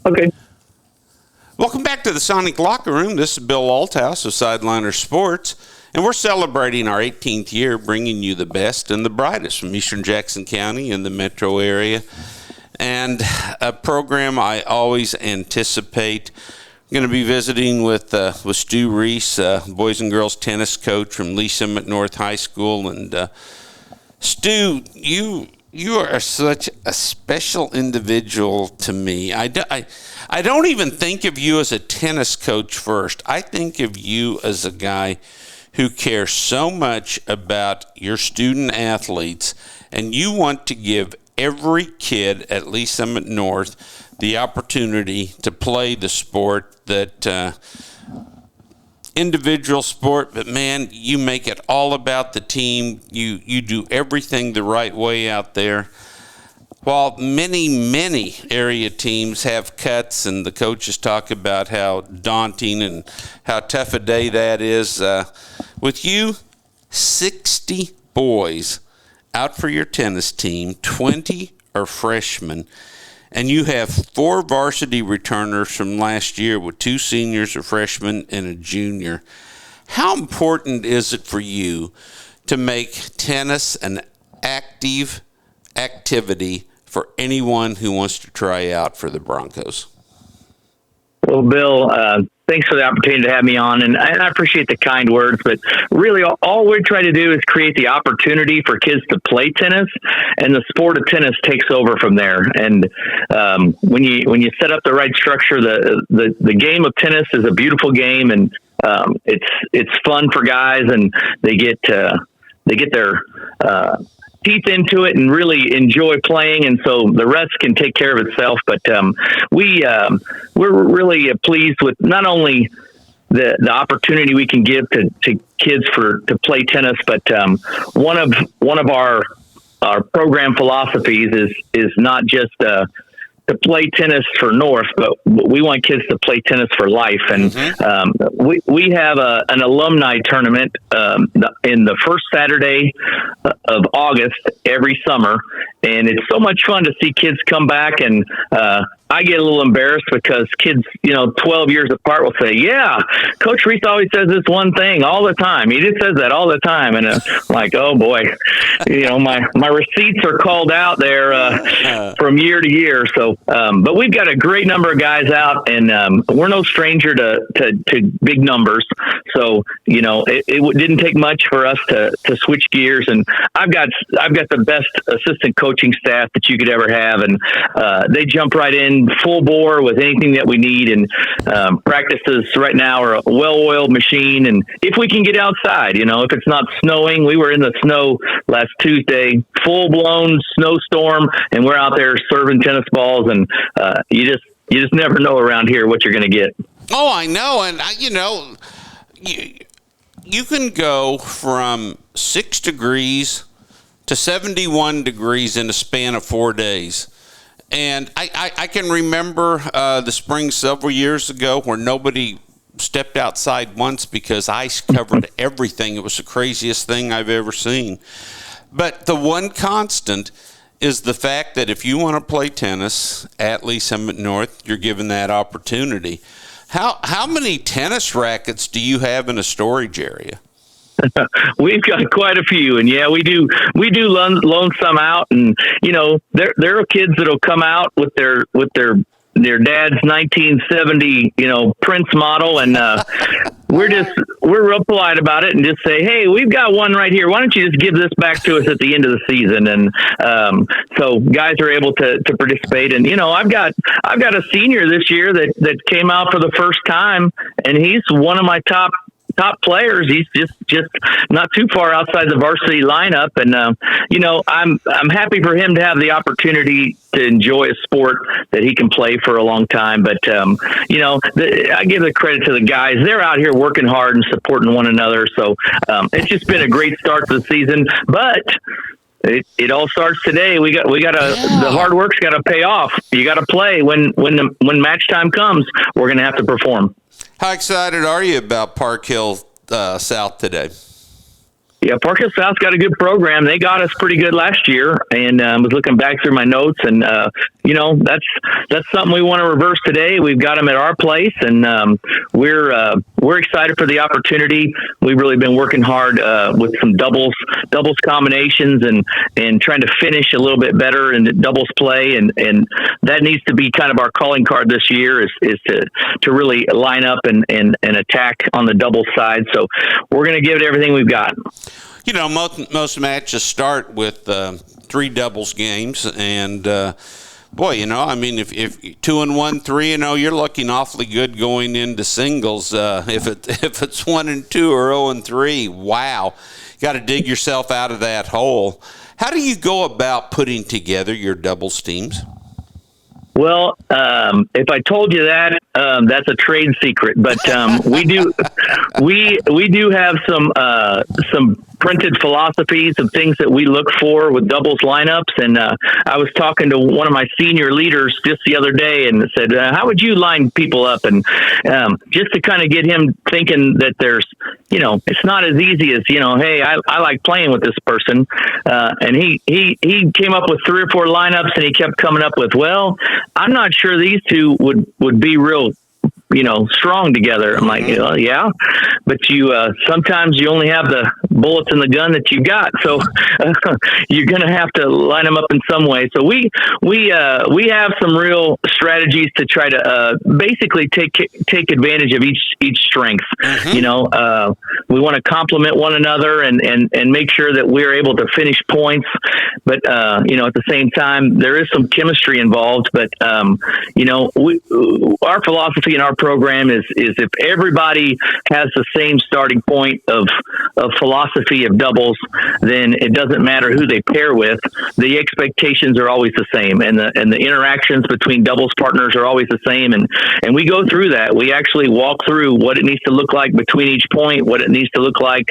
Okay. Welcome back to the Sonic Locker Room. This is Bill Althouse of Sideliner Sports, and we're celebrating our 18th year, bringing you the best and the brightest from Eastern Jackson County and the metro area. And a program I always anticipate. I'm going to be visiting with Stu Reese, boys and girls tennis coach from Lee Summit North High School. And Stu, you are such a special individual to me. I don't even think of you as a tennis coach first. I think of you as a guy who cares so much about your student athletes, and you want to give every kid at Lee Summit North the opportunity to play the sport that individual sport, but man, you make it all about the team. You do everything the right way out there. While many area teams have cuts, and the coaches talk about how daunting and how tough a day that is, with you, 60 boys out for your tennis team, 20 are freshmen, and you have 4 varsity returners from last year with 2 seniors, a freshman, and a junior. How important is it for you to make tennis an active activity for anyone who wants to try out for the Broncos? Well, Bill, thanks for the opportunity to have me on, and I appreciate the kind words, but really all we're trying to do is create the opportunity for kids to play tennis, and the sport of tennis takes over from there. And when you set up the right structure, the game of tennis is a beautiful game, and it's fun for guys, and they get their teeth into it and really enjoy playing, and so the rest can take care of itself. But we're really pleased with not only the opportunity we can give to kids to play tennis, but one of our program philosophies is not just to play tennis for North, but we want kids to play tennis for life. And we have an alumni tournament in the first Saturday of August every summer, and it's so much fun to see kids come back. And I get a little embarrassed because kids, 12 years apart, will say, "Yeah, Coach Reese always says this one thing all the time. He just says that all the time." And like, oh boy, my receipts are called out there from year to year. So, but we've got a great number of guys out, and we're no stranger to big numbers. So, it didn't take much for us to switch gears. And I've got the best assistant coaching staff that you could ever have, and they jump right in full bore with anything that we need. And practices right now are a well-oiled machine. And if we can get outside, if it's not snowing, we were in the snow last Tuesday, full-blown snowstorm, and we're out there serving tennis balls. And you just never know around here what you're going to get. Oh, I know. And you can go from 6 degrees to 71 degrees in a span of 4 days. And I can remember the spring several years ago where nobody stepped outside once because ice covered everything. It was the craziest thing I've ever seen. But the one constant is the fact that if you want to play tennis at Lee Summit North, you're given that opportunity. How many tennis rackets do you have in a storage area? We've got quite a few, and yeah, we do loan some out, and there are kids that'll come out with their dad's 1970 Prince model, and we're real polite about it and just say, hey, we've got one right here. Why don't you just give this back to us at the end of the season? And so guys are able to participate. And I've got a senior this year that came out for the first time, and he's one of my top players. He's just not too far outside the varsity lineup. And, I'm happy for him to have the opportunity to enjoy a sport that he can play for a long time. But, I give the credit to the guys. They're out here working hard and supporting one another. So it's just been a great start to the season, but it all starts today. The hard work's got to pay off. You got to play when match time comes. We're going to have to perform. How excited are you about Park Hill South today? Yeah, Park Hill South's got a good program. They got us pretty good last year, and was looking back through my notes, and that's something we want to reverse today. We've got them at our place, and we're excited for the opportunity. We've really been working hard with some doubles combinations, and trying to finish a little bit better in the doubles play, and that needs to be kind of our calling card this year is to really line up and attack on the doubles side. So we're going to give it everything we've got. Most matches start with 3 doubles games, and if 2-1, 3-0, you're looking awfully good going into singles. If it's 1-2 or 0-3, wow, got to dig yourself out of that hole. How do you go about putting together your doubles teams? Well, if I told you that, that's a trade secret. But we do have some printed philosophies of things that we look for with doubles lineups. And I was talking to one of my senior leaders just the other day and said, how would you line people up? And just to kind of get him thinking that there's, it's not as easy as, hey, I like playing with this person. And he came up with 3 or 4 lineups, and he kept coming up with, well, I'm not sure these two would be real, strong together. I'm like, yeah, but you sometimes you only have the bullets in the gun that you got, so you're going to have to line them up in some way. So we have some real strategies to try to basically take advantage of each strength. Mm-hmm. We want to complement one another and make sure that we're able to finish points, but at the same time there is some chemistry involved. But our philosophy in our program is if everybody has the same starting point of philosophy of doubles, then it doesn't matter who they pair with. The expectations are always the same, and the interactions between doubles partners are always the same. And we go through that. We actually walk through what it needs to look like between each point, what it needs to look like,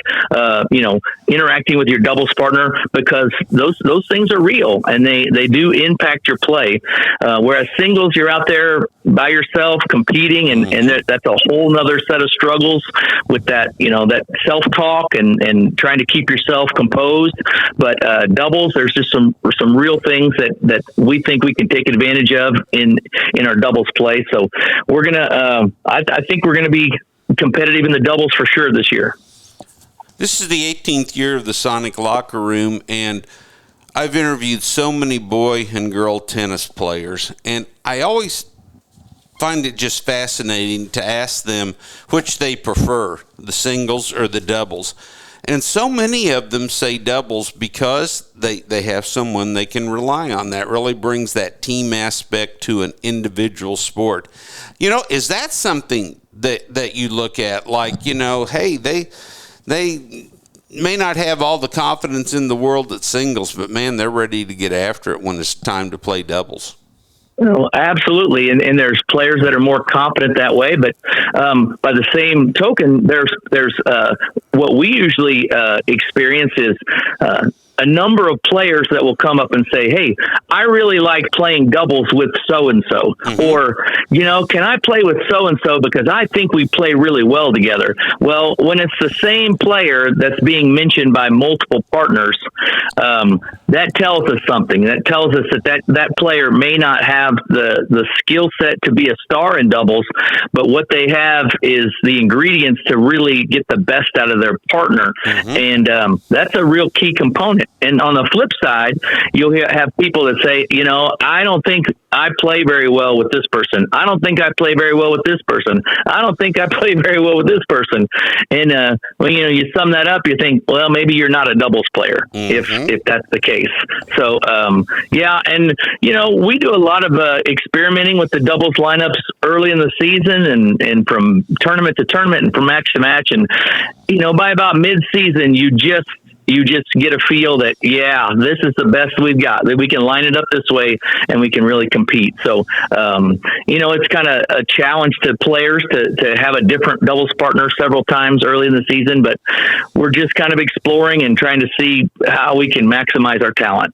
interacting with your doubles partner, because those things are real and they do impact your play. Whereas singles, you're out there by yourself competing, and that's a whole nother set of struggles with that, that self-talk and trying to keep yourself composed. But doubles, there's just some real things that we think we can take advantage of in our doubles play. So we're gonna, I think we're gonna be competitive in the doubles for sure this year. This is the 18th year of the Sonic Locker Room, and I've interviewed so many boy and girl tennis players, and I always find it just fascinating to ask them which they prefer, the singles or the doubles. And so many of them say doubles because they have someone they can rely on. That really brings that team aspect to an individual sport. Is that something that you look at? Like, hey, they may not have all the confidence in the world at singles, but man, they're ready to get after it when it's time to play doubles. Well, absolutely, and there's players that are more confident that way. But by the same token, there's what we usually experience is a number of players that will come up and say, hey, I really like playing doubles with so-and-so. Mm-hmm. Or, can I play with so-and-so because I think we play really well together. Well, when it's the same player that's being mentioned by multiple partners, that tells us something. That tells us that player may not have the skill set to be a star in doubles, but what they have is the ingredients to really get the best out of their partner. Mm-hmm. And that's a real key component. And on the flip side, you'll have people that say, I don't think I play very well with this person. I don't think I play very well with this person. I don't think I play very well with this person. And when you sum that up, you think, well, maybe you're not a doubles player. Mm-hmm. if that's the case. So yeah, and we do a lot of experimenting with the doubles lineups early in the season, and from tournament to tournament and from match to match, and by about mid-season, you just get a feel that, yeah, this is the best we've got, that we can line it up this way and we can really compete. So, it's kind of a challenge to players to have a different doubles partner several times early in the season, but we're just kind of exploring and trying to see how we can maximize our talent.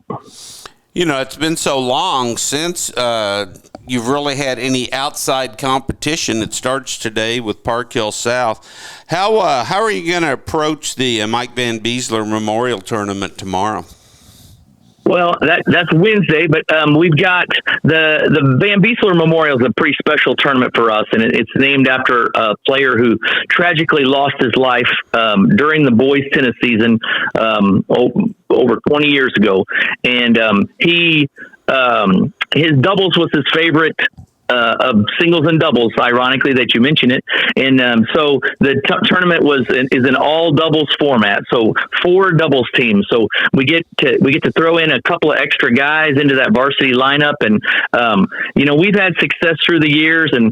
You know, it's been so long since you've really had any outside competition. It starts today with Park Hill South. How are you going to approach the Mike Van Beesler Memorial Tournament tomorrow? Well, that's Wednesday, but we've got the Van Beesler Memorial is a pretty special tournament for us, and it's named after a player who tragically lost his life during the boys tennis season over 20 years ago, and his doubles was his favorite of singles and doubles, ironically that you mention it. And so the tournament is an all doubles format. So 4 doubles teams. So we get to throw in a couple of extra guys into that varsity lineup. And, we've had success through the years, and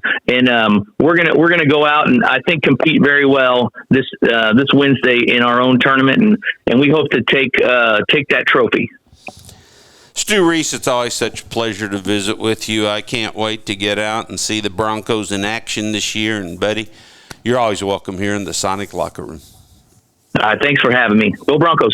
we're going to go out and I think compete very well this Wednesday in our own tournament. And we hope to take that trophy. Stu Reese, it's always such a pleasure to visit with you. I can't wait to get out and see the Broncos in action this year. And, buddy, you're always welcome here in the Sonic Locker Room. Thanks for having me. Go Broncos.